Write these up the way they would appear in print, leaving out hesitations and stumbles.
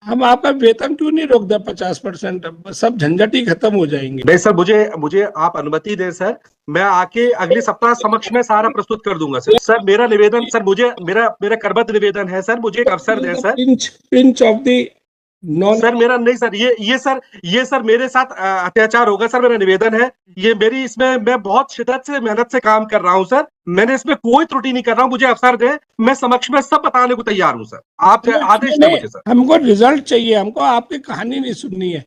हम आपका वेतन क्यों नहीं रोक दे 50%? सब झंझट ही खत्म हो जाएंगे। नहीं सर, मुझे मुझे आप अनुमति दें सर, मैं आके अगले सप्ताह समक्ष में सारा प्रस्तुत कर दूंगा सर। सर मेरा निवेदन सर, मुझे मेरा मेरा करबद्ध निवेदन है सर, मुझे एक अवसर दें sir. Pinch of the non. Sir मेरा नहीं सर, ये सर मेरे साथ अत्याचार होगा सर, मेरा निवेदन है। ये मेरी इसमें मैं बहुत शिद्दत से मेहनत से काम कर रहा हूं सर, मैंने इसमें कोई त्रुटि नहीं कर रहा हूं, मुझे अवसर दें, मैं समक्ष में सब बताने को तैयार हूं सर। आप आदेश दें मुझे सर। हमको रिजल्ट चाहिए, हमको आपकी कहानी नहीं सुननी है।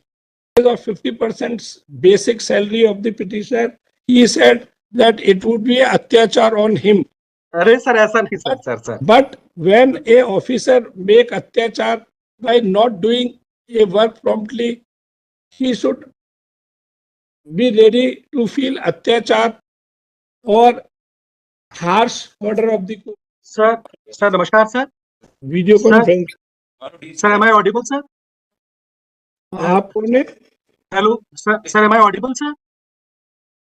Of 50% basic salary of the petitioner, he said that it would be अत्याचार on him. अरे सर ऐसा नहीं sir, sir But when a officer make अत्याचार by not doing a work promptly, he should be ready to feel अत्याचार और harsh order of the court. Sir नमस्कार sir. Video conference. Sir am I audible sir? आपने hello sir am I audible sir?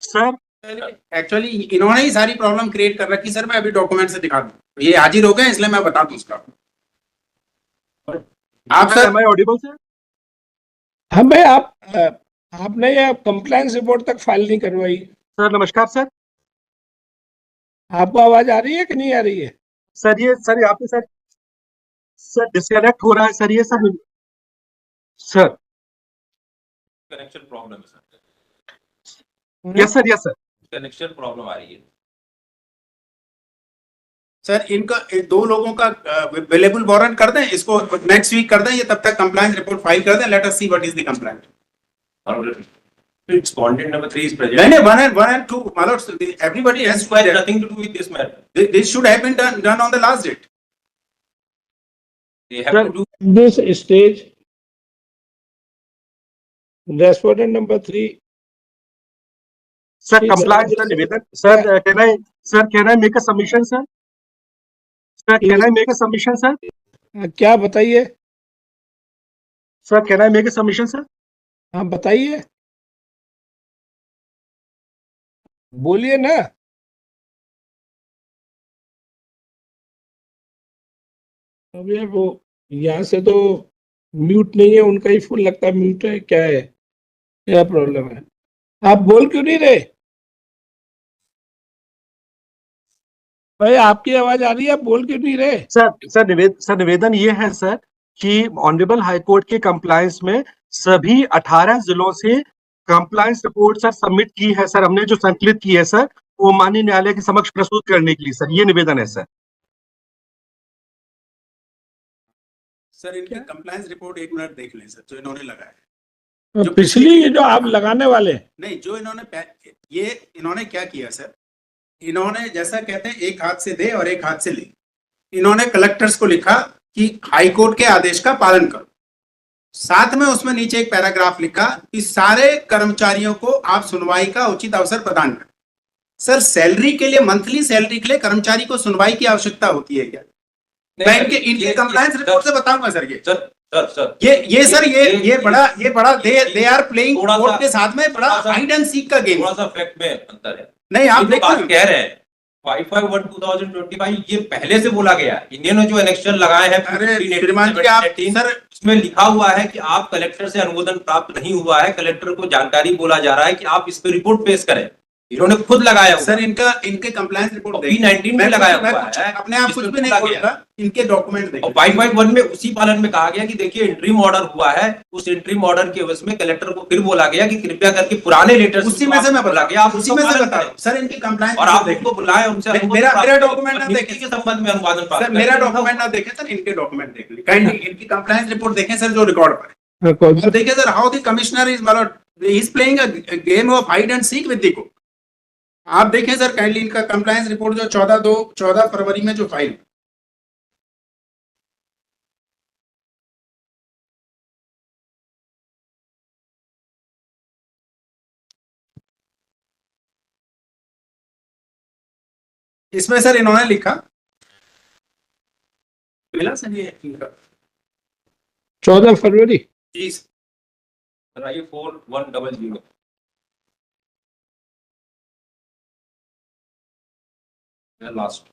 Sir actually इन्होंने ही सारी problem create कर रखी sir. मैं अभी डॉक्यूमेंट से दिखा दूं, ये हाजिर हो गए इसलिए मैं बता दूं उसका। आप sir am I audible sir? हमें आपने ये कंप्लायंस रिपोर्ट तक फाइल नहीं करवाई। सर नमस्कार सर। आपको आवाज आ रही है कि नहीं आ रही है? सर ये सर यहाँ पे सर डिस्कनेक्ट हो रहा है सर, ये सर कनेक्शन प्रॉब्लम है sir. Yes sir connection problem आ रही है सर। इनका दो लोगों का अवेलेबल वारंट कर दें, इसको नेक्स्ट वीक कर दें, ये तब तक कंप्लायंस रिपोर्ट फाइल कर दें। Let us see what is the complaint. Respondent number 3 is present. नहीं, 1 and 2, my lord, everybody has This has nothing to do with this matter. this should have been done on the last date. They have to do. This stage, respondent number 3. Sir compliance का निवेदन sir, can I make a submission sir? Sir can I make a submission sir? क्या बताइए? Sir can I make a submission sir? हाँ बताइए, बोलिए ना। अब यार वो यहाँ से तो म्यूट नहीं है, उनका ही फोन लगता है म्यूट है, क्या है, क्या प्रॉब्लम है? आप बोल क्यों नहीं रहे भाई? आपकी आवाज आ रही है, आप बोल क्यों नहीं रहे? सर निवेदन ये है सर कि ऑनरेबल हाईकोर्ट के कंप्लायंस में सभी 18 जिलों से कंप्लायंस रिपोर्ट सर सबमिट की है सर, हमने जो संकलित की है सर, वो माननीय न्यायालय के समक्ष प्रस्तुत करने के लिए सर, ये निवेदन है सर। सर इनकी कंप्लायंस रिपोर्ट एक मिनट देख लें सर, जो इन्होंने लगाया जो पिछली जो आप लगाने वाले नहीं, जो इन्होंने क्या किया सर, इन्होंने जैसा कहते हैं एक हाथ से दे और एक हाथ से ले, इन्होंने कलेक्टर्स को लिखा कि हाईकोर्ट के आदेश का पालन करो। साथ में उसमें नीचे एक पैराग्राफ लिखा कि सारे कर्मचारियों को आप सुनवाई का उचित अवसर प्रदान करें। सर सैलरी के लिए, मंथली सैलरी के लिए कर्मचारी को सुनवाई की आवश्यकता होती है क्या? मैं इनके कंप्लायंस रिपोर्ट से बताऊंगा सर। ये बड़ा दे आर प्लेइंग कोर्ट के साथ में बड़ा हाइड एंड सीक का गेम। थोड़ा सा फैक्ट में अंतर है। नहीं आप बात कह रहे हैं 551/2025 ये पहले से बोला गया है। इन्होंने जो इलेक्शन लगाए हैं सर, उसमें लिखा हुआ है कि आप कलेक्टर से अनुमोदन प्राप्त नहीं हुआ है, कलेक्टर को जानकारी बोला जा रहा है कि आप इस पर रिपोर्ट पेश करें। इन्होंने खुद लगाया सर, इनके कंप्लायंस रिपोर्ट B19 में लगाया हुआ है, अपने आप कुछ भी नहीं बोलेगा, इनके डॉक्यूमेंट देखिए। 551 में उसी पालन में कहा गया कि देखिए इंट्रीम ऑर्डर हुआ है, उस इंट्रीम ऑर्डर के वजह में कलेक्टर को फिर बोला गया कि कृपया करके पुराने लेटर्स उसी में से मैं बोला गया, आप उसी में से बता रहा हूं सर। इनकी कंप्लायंस और आप उनको बुलाएं, उनसे मेरा डॉक्यूमेंट ना देखें के संबंध में अनुवादन प्राप्त सर, मेरा डॉक्यूमेंट ना देखें सर, इनके डॉक्यूमेंट देख लीजिए काइंडली। इनकी कंप्लायंस रिपोर्ट देखें सर, जो रिकॉर्ड पर है। देखिए sir, how the commissioner is playing a game of hide and seek with the court. आप देखें सर काइंडली इनका कंप्लायंस रिपोर्ट जो 14 फरवरी में जो फाइल। इसमें सर इन्होंने लिखा, मिला सर ये 14 फरवरी जी 4100 लास्ट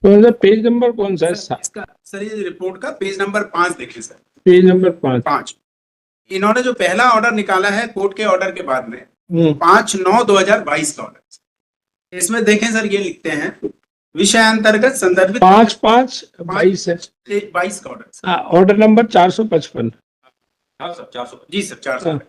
तो मतलब पेज नंबर कौन सा है? इसका सर ये रिपोर्ट का पेज नंबर 5 देखें सर, पेज नंबर 5। 5। इन्होंने जो पहला ऑर्डर निकाला है कोर्ट के ऑर्डर के बाद में 5/9/2022 का ऑर्डर, इसमें देखें सर ये लिखते हैं विषयांतर्गत संदर्भित 5/5/22 है। 22 का ऑर्डर सर। Order number 455। हाँ सर 400। जी सर 400।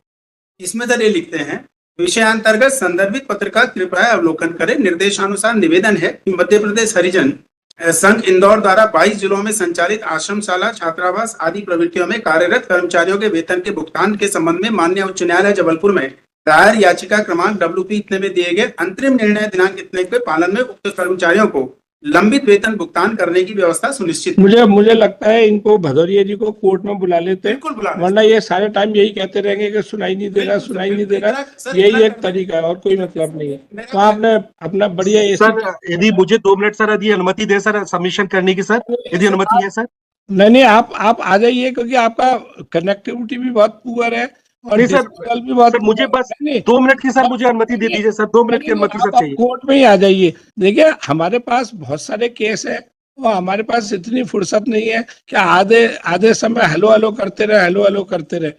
इसमें सर ये लिखते हैं विषयांतर्गत संदर्भित पत्र का कृपया अवलोकन करें। निर्देशानुसार निवेदन है कि मध्य प्रदेश हरिजन संघ इंदौर द्वारा 22 जिलों में संचालित आश्रमशाला, छात्रावास आदि प्रवृत्तियों में कार्यरत कर्मचारियों के वेतन के भुगतान के संबंध में माननीय उच्च न्यायालय जबलपुर में दायर याचिका क्रमांक WP इतने में दिए गए अंतरिम निर्णय दिनांक इतने के पालन में उक्त कर्मचारियों को लंबित वेतन भुगतान करने की व्यवस्था सुनिश्चित। मुझे लगता है इनको भदौरिया जी को कोर्ट में बुला लेते हैं, बिल्कुल बुला, वरना ये सारे टाइम यही कहते रहेंगे कि सुनाई नहीं दे रहा। यही एक तरीका है और कोई मतलब नहीं है। तो आपने अपना बढ़िया सर, यदि मुझे 2 मिनट सर यदि अनुमति दे सर सबमिशन करने की सर, यदि अनुमति है सर। नहीं, आप आ जाइए, क्योंकि आपका कनेक्टिविटी भी बहुत पुअर है और नहीं सर, डिजिटल भी बहुत। मुझे बस 2 मिनट की सर मुझे अनुमति दे दीजिए सर, 2 मिनट की अनुमति सर चाहिए। कोर्ट में ही आ जाइए। देखिए हमारे पास बहुत सारे केस है और हमारे पास इतनी फुर्सत नहीं है कि आधे समय हेलो करते रहे।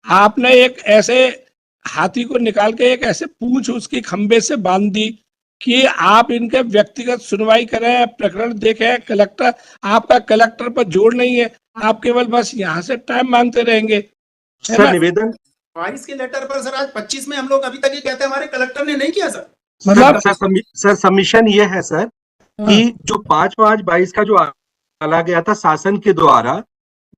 आपने एक ऐसे हाथी को निकाल के एक ऐसे पूंछ उसकी खंबे से बांध दी कि आप इनके व्यक्तिगत सुनवाई करें, प्रकरण देखें। कलेक्टर, आपका कलेक्टर पर जोर नहीं है, आप केवल बस यहाँ से टाइम मांगते रहेंगे। सर निवेदन 22 के लेटर पर सर आज 25 में हम लोग अभी तक ये कहते हैं हमारे कलेक्टर ने नहीं किया सर। मतलब सर सबमिशन ये है सर कि जो 5/5/22 का जो निकाला गया था शासन के द्वारा,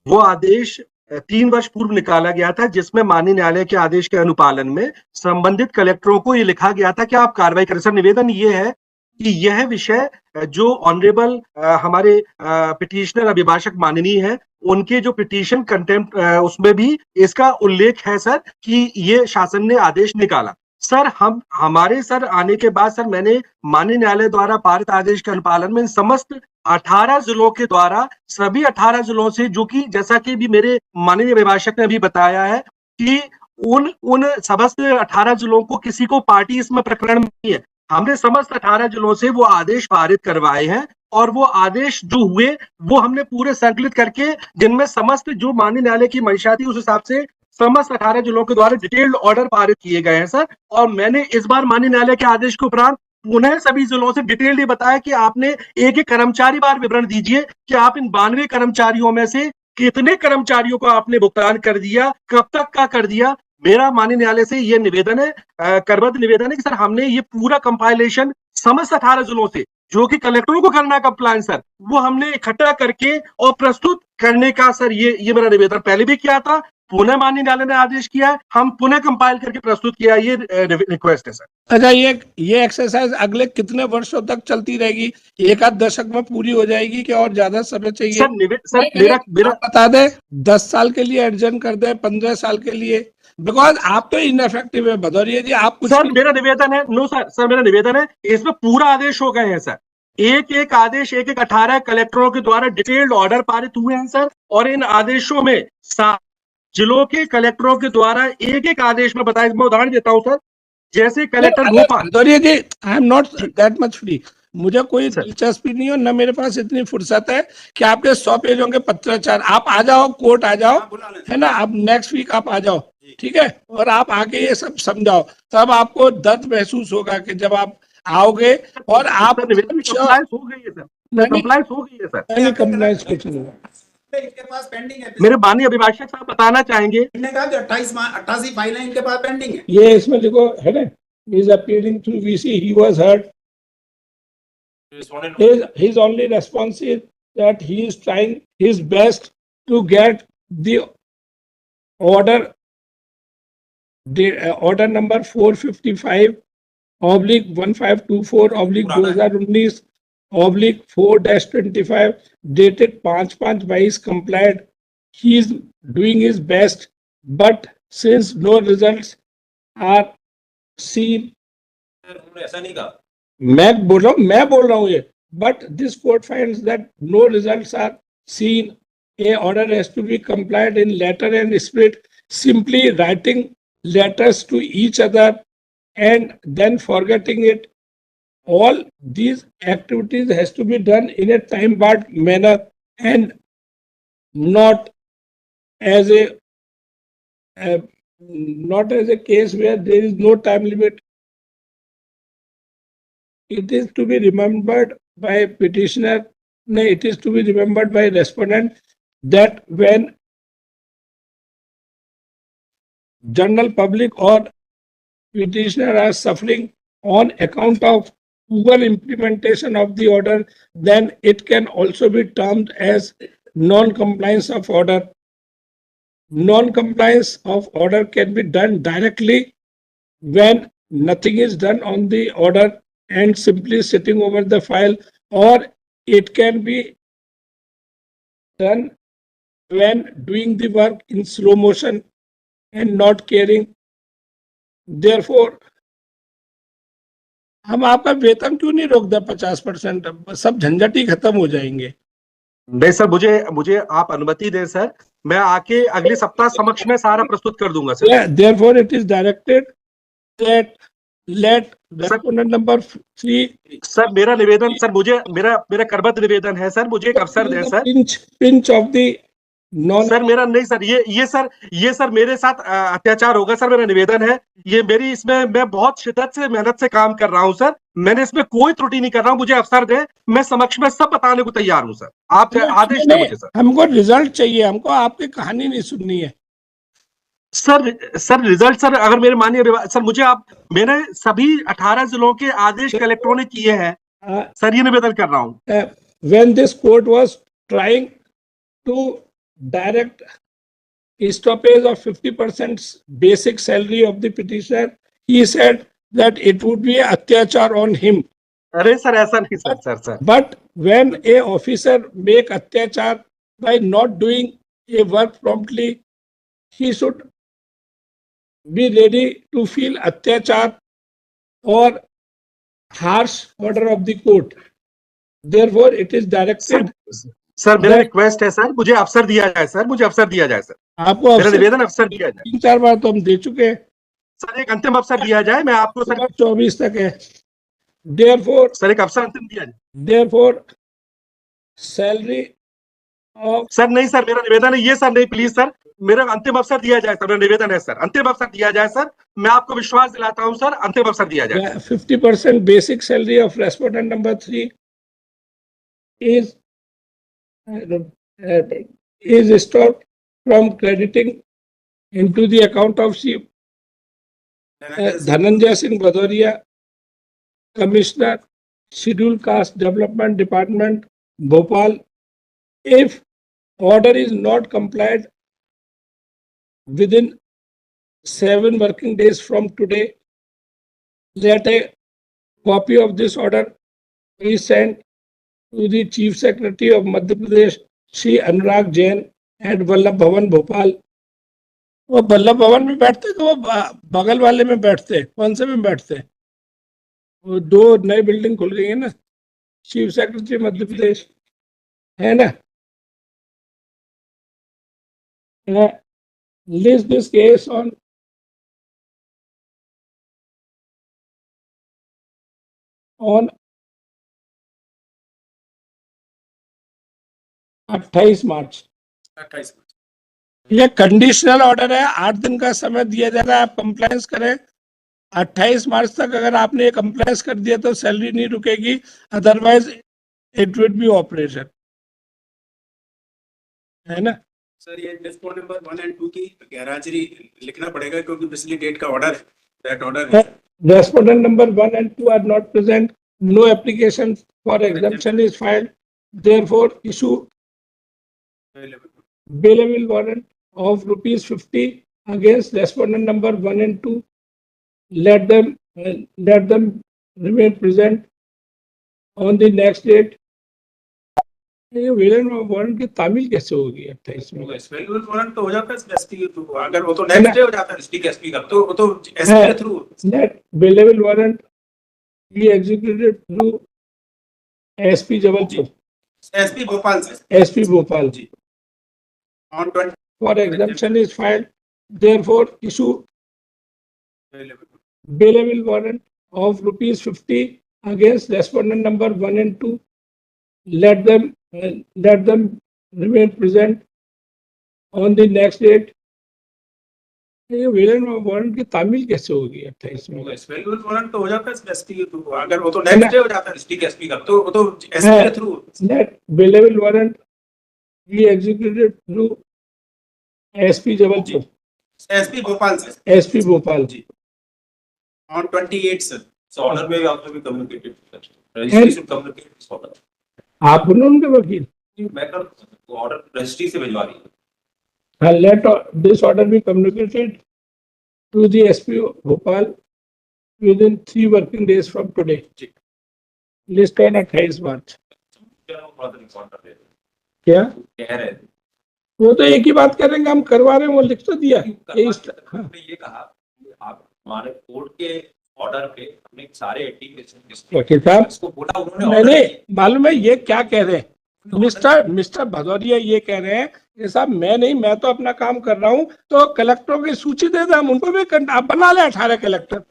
वो आदेश 3 वर्ष पूर्व निकाला गया था, जिसमें माननीय न्यायालय के आदेश के अनुपालन में संबंधित कलेक्टरों को ये लिखा गया था कि आप कार्रवाई करें। सर निवेदन ये है कि यह विषय जो ऑनरेबल हमारे पिटिशनर अभिभाषक माननीय है, उनके जो पिटीशन कंटेम्प्ट उसमें भी इसका उल्लेख है सर कि ये शासन ने आदेश निकाला। सर हमारे सर आने के बाद सर मैंने माननीय न्यायालय द्वारा पारित आदेश के अनुपालन में समस्त 18 जिलों के द्वारा सभी 18 जिलों से, जो कि जैसा कि भी मेरे माननीय अभिभाषक ने अभी बताया है कि उन समस्त 18 जिलों को किसी को पार्टी इसमें प्रकरण में नहीं है। हमने समस्त 18 जिलों से वो आदेश पारित करवाए हैं और वो आदेश जो हुए वो हमने पूरे संकलित करके, जिनमें समस्त जो माननीय न्यायालय की मंशा थी उस हिसाब से समस्त 18 जिलों के द्वारा डिटेल्ड ऑर्डर पारित किए गए हैं सर। और मैंने इस बार माननीय न्यायालय के आदेश के उपरांत पुनः सभी जिलों से डिटेल्ड ये बताया कि आपने एक कर्मचारी बार विवरण दीजिए कि आप इन 92 कर्मचारियों में से कितने कर्मचारियों को आपने भुगतान कर दिया, कब तक का कर दिया। मेरा माननीय न्यायालय से ये निवेदन है, करबद्ध निवेदन है कि सर हमने ये पूरा कंपाइलेशन समस्त 18 जिलों से, जो कि कलेक्टरों को करना है कंप्लायंस सर, वो हमने इकट्ठा करके और प्रस्तुत करने का सर ये मेरा निवेदन पहले भी किया था, पुनः माननीय न्यायालय ने आदेश किया है, हम पुनः कंपाइल करके प्रस्तुत किया, ये रिक्वेस्ट है सर। अच्छा, ये एक्सरसाइज अगले कितने वर्षों तक चलती रहेगी? एक आध दशक में पूरी हो जाएगी कि और ज्यादा समय चाहिए? सर मेरा बता दे, 10 साल के लिए एडजन कर दे, 15 साल के लिए, बिकॉज आप तो इनएफेक्टिव है भदौरिया जी। आप कुछ सर मेरा निवेदन है, नो सर मेरा निवेदन है, इसमें पूरा आदेश हो गए हैं सर, एक आदेश 18 कलेक्टरों के द्वारा डिटेल्ड ऑर्डर पारित हुए हैं सर, और इन आदेशों में जिलों के कलेक्टरों के द्वारा एक आदेश में बताया। मैं उदाहरण देता हूं सर, जैसे collector Bhopal. Bhadauria ji, I am not that much free, मुझे कोई दिलचस्पी नहीं हो, न मेरे पास इतनी फुर्सत है कि आपके 100 पेजों के पत्राचार। आप आ जाओ, कोर्ट आ जाओ, है ना, अब नेक्स्ट वीक आप आ जाओ, ठीक है, और आप आके ये सब समझाओ, तब आपको दर्द महसूस होगा कि जब आप आओगे और आप कंप्लायंस हो गई है सर, कंप्लायंस हो गई है सर, कंप्लायंस कुछ नहीं है। इनके पास पेंडिंग है। मेरे माननीय अभिभाषक साहब बताना चाहेंगे। इन्होंने कहा कि 88 फाइलें इनके पास पेंडिंग है। ये इसमें देखो है ना, is appearing through VC, he was hurt, his only response is that he is trying his best to get the order number 455/1524/2019/4-25 dated 5/5/22 complied. He is doing his best, but since no results are seen, ऐसा नहीं कहा, मैं बोल रहा हूँ ये, but this court finds that no results are seen. A order has to be complied in letter and spirit. Simply writing letters to each other and then forgetting it all these activities has to be done in a time barred manner and not as a not as a case where there is no time limit. It is to be remembered by petitioner, no, it is to be remembered by respondent that when general public or petitioner are suffering on account of poor implementation of the order, then it can also be termed as non-compliance of order. Non-compliance of order can be done directly when nothing is done on the order and simply sitting over the file, or it can be done when doing the work in slow motion and not caring. Therefore, हम आपका वेतन क्यों नहीं रोक दे 50%? सब झंझट ही खत्म हो जाएंगे. नहीं सर, मुझे मुझे आप अनुमति दें सर, मैं आके अगले सप्ताह समक्ष में सारा प्रस्तुत कर दूंगा sir. Yeah, therefore, it is directed that let respondent number 3 sir मेरा निवेदन सर, मुझे मेरा करबद्ध निवेदन है सर, मुझे एक अवसर दें sir. pinch of the non. Sir मेरा नहीं सर, ये सर मेरे साथ अत्याचार होगा सर, मेरा निवेदन है. ये मेरी इसमें मैं बहुत शिद्दत से मेहनत से काम कर रहा हूं सर, मैंने इसमें कोई त्रुटि नहीं कर रहा हूं. मुझे अवसर दें, मैं समक्ष में सब बताने को तैयार हूं सर. आप आदेश दें मुझे सर. हमको रिजल्ट चाहिए, हमको आपकी कहानी नहीं सुननी है. सर रिजल्ट सर, अगर मेरे माननीय सर, मैंने सभी 18 जिलों के आदेश कलेक्टरों ने किए हैं सर, ये निवेदन कर रहा हूं. When this court was trying to direct stoppage of 50% basic salary of the petitioner, he said that it would be अत्याचार on him. अरे सर ऐसा नहीं sir. But when a officer make अत्याचार by not doing a work promptly, he should be ready to feel अत्याचार or harsh order of the court. Therefore, it is directed. Sir मेरा request है sir, मुझे अवसर दिया जाए sir, मुझे अवसर दिया जाए सर. आपको मेरा निवेदन अवसर दिया जाए 3-4 बार तो हम दे चुके हैं सर. एक अंतिम अवसर दिया जाए, मैं आपको सर 24 तक है. Therefore, सर एक अवसर अंतिम दिया जाए. therefore, salary of सर नहीं सर, मेरा निवेदन है ये सर, नहीं प्लीज सर, मेरा अंतिम अवसर दिया जाए सर, मेरा निवेदन है सर, अंतिम अवसर दिया जाए सर. मैं आपको विश्वास दिलाता हूं सर, अंतिम अवसर दिया जाए. 50% basic salary of respondent number 3 is stopped from crediting into the account of Chief Dhananjay Singh Bhadoria, Commissioner, Scheduled Caste Development Department, Bhopal. If order is not complied within 7 working days from today, let a copy of this order be sent to the Chief Secretary of Madhya Pradesh, Shri Anurag Jain, at Vallabh Bhavan, Bhopal. वो वल्लभ भवन में बैठते तो वो बगल वाले में बैठते, कौन से में बैठते? वो 2 नई बिल्डिंग खुल गई है ना, चीफ सेक्रेटरी मध्य प्रदेश है ना. List this case on on 28 मार्च. 28 ये कंडीशनल ऑर्डर है, 8 दिन का समय दिया जा रहा है, आप कंप्लायंस करें. 28 मार्च तक अगर आपने ये कंप्लायंस कर दिया तो सैलरी नहीं रुकेगी, otherwise it will be operation, है ना. सर ये डिस्पोज नंबर 1 और 2 की गैरहाजिरी लिखना पड़ेगा क्योंकि पिछली डेट का ऑर्डर है. That order Respondent number 1 and 2 are not present. No application for exemption is filed. Therefore, issue bailable warrant of ₹50 against respondent number 1 and 2. Let them remain present on the next date. ये वेलेबल warrant की तामील कैसे होगी 28 में? वेलेबल warrant तो हो जाता है SP के थ्रू, अगर वो तो नेक्स्ट डे हो जाता है डिस्ट्रिक्ट एसपी का, तो वो तो एसपी के through. Let bailable warrant be executed through SP Jabalpur, SP Bhopal से. SP Bhopal ji. On 20 for exemption is filed. Therefore, issue available. bailable warrant of ₹50 against respondent number 1 and 2, let them remain present on the next date. ये Velan warrant की तामील कैसे होगी 28 में? Special warrant तो हो जाता है एसपी के थ्रू, अगर वो तो नेक्स्ट डे हो जाता है डिस्ट्रिक्ट एसपी का तो वो तो एसपी के through. That bailable warrant be executed through SP Jabalpur, SP Bhopal से SP भोपाल। जी ऑन 28 सर। सो ऑर्डर में आपने भी communicated registry should communicate this order. आप बनो उनके वकील। मैं कर ऑर्डर रजिस्ट्री से भिजवा दी। Let this order be communicated to the SP Bhopal within 3 working days from today. List on 28 मार्च। क्या कह रहे थे वो तो एक ही बात करेंगे, हम करवा रहे हैं, वो लिख तो दिया। हाँ। ये कहा आप हमारे कोर्ट के ऑर्डर पे हमने सारे 18 वकील साहब इसको बोला, उन्होंने मैंने order मालूम है ये क्या कह रहे हैं। मिस्टर भदौरिया ये कह रहे हैं कि साहब मैं नहीं, मैं तो अपना काम कर रहा हूँ, तो कलेक्टरों की सूची दे दें, हम उनको भी आप बना लें 18 कलेक्टर।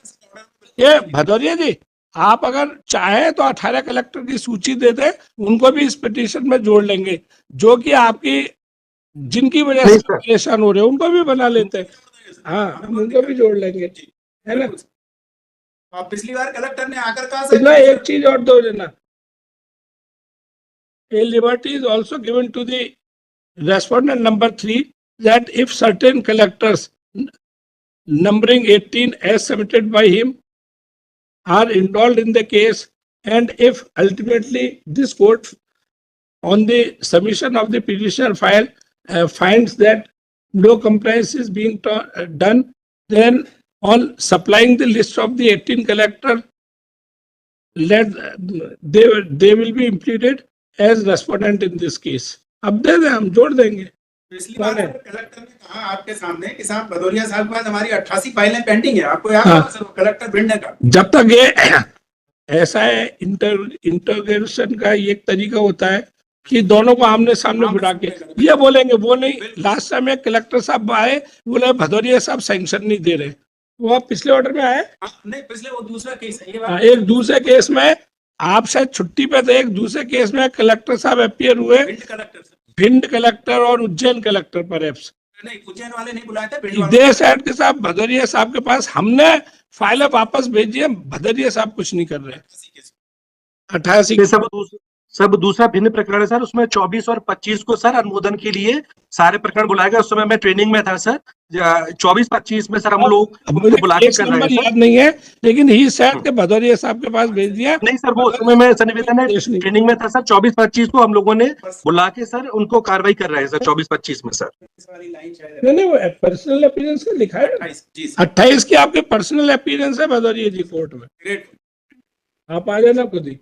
ये भदौरिया जी आप अगर चाहें तो 18 कलेक्टर की सूची दे दें, उनको भी इस पिटीशन में जोड़ लेंगे, जो कि आपकी जिनकी वजह से परेशान हो रहे हैं उनको भी बना लेते हैं। हाँ हम उनको भी जोड़ लेंगे, है ना। आप पिछली बार कलेक्टर ने आकर कहा सर इतना एक चीज और दो देना, a liberty is also given to the respondent number 3 that if certain collectors numbering 18 as submitted by him are involved in the case, and if ultimately this court on the submission of the petitioner file finds that no compliance is being done, then on supplying the list of the 18 collector, they will be imputed as respondent in this case. अब दे दें, हम जोड़ देंगे। पिछली बार collector ने कहा आपके सामने कि साहब भदौरिया साहब के पास हमारी 88 फाइलें पेंडिंग है, आपको याद होगा सर कलेक्टर भिड़ने का। जब तक ये ऐसा है, इंटरोगेशन का एक तरीका होता है कि दोनों को आमने सामने बुला के ये बोलेंगे, वो नहीं। लास्ट टाइम एक कलेक्टर साहब आए, बोले भदौरिया साहब सैंक्शन नहीं दे रहे, वो आप पिछले ऑर्डर में आए नहीं, पिछले वो दूसरा केस है, ये एक दूसरे केस में आप शायद छुट्टी पे थे, एक दूसरे केस में कलेक्टर साहब अपीयर हुए, भिंड कलेक्टर और उज्जैन कलेक्टर पर नहीं, उज्जैन वाले नहीं बुलाए थे, दे साइड के साहब भदौरिया साहब के पास हमने फाइल वापस भेजी है, भदौरिया साहब कुछ नहीं कर रहे। 88 सब दूसरा भिन्न प्रकरण है सर, उसमें 24 और 25 को सर अनुमोदन के लिए सारे प्रकरण बुलाए गए। उस समय मैं ट्रेनिंग में था सर, 24-25 में सर हम लोग बुला के कर रहे हैं। याद नहीं है, लेकिन ही सेट के भदौरिया साहब के पास भेज दिया। नहीं सर, वो उस समय मैं निवेदन है ट्रेनिंग में था सर, 24-25 को हम लोगों ने बुला के सर उनको कार्रवाई कर रहे हैं सर 24-25 में सर। नहीं वो पर्सनल अपीयरेंस का लिखा है 28 की आपके पर्सनल अपीयरेंस है भदौरिया जी कोर्ट में, आप आ जाना खुद ही।